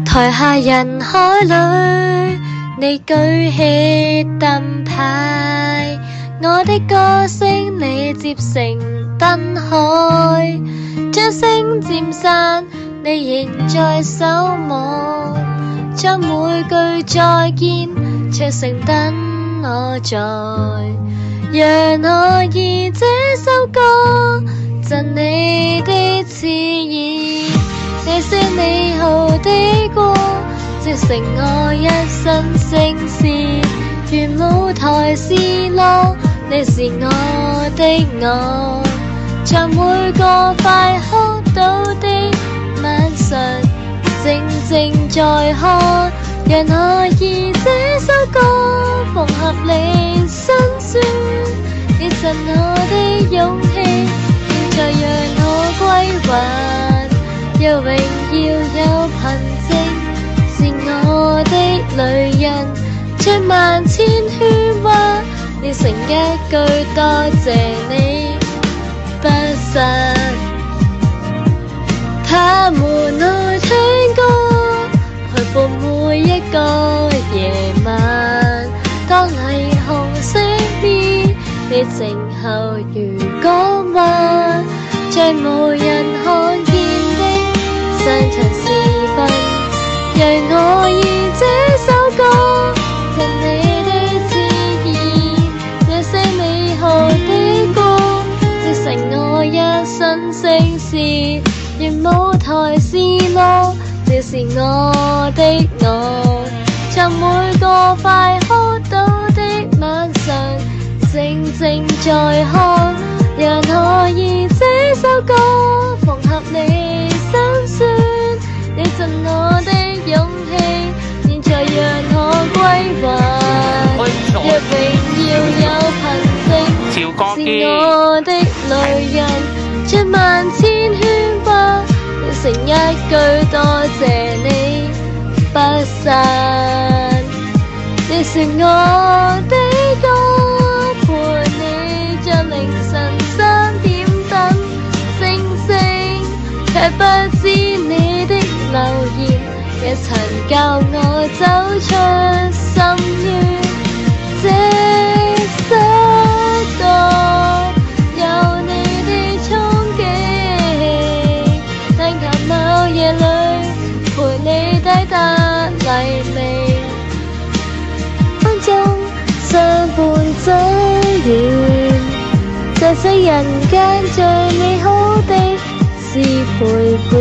台下人海裏，你舉起燈牌，我的歌聲你接成燈海，將聲漸散，你仍在守望，將每句再見唱成等我在，讓我以這首歌贈你的熾意，這些美好的歌織成我一生聲線，願舞台是樂，你是我的我，像每個快哭到的晚上靜靜在看，讓我以這首歌縫合你辛酸，你贈我的勇氣，現在讓我歸還，有榮耀有憑證，是我的女人，將萬千喧嘩練成一句多謝你不散。他們愛聽歌，陪伴每一個夜晚，當霓虹熄滅，你靜候如港灣，在無人看見的山場時分，讓我以這首歌贈你的熾意，這些美好的歌織成我一生聲線，願舞台是樂，這是我的我，像每個快哭到的晚上靜靜在看，讓我以這首歌縫合你心酸，你贈我的勇氣，現在讓我歸還，若榮耀有憑證，是我的女人，將萬千喧嘩練成一句多謝你不散，你是我的歌，陪你在凌晨3點等星星，卻不知你的留言也曾教我走出深淵，這首歌有你的憧憬，但求某夜裏陪你抵達黎明，風中相伴走遠，在世人間最美好的是陪伴。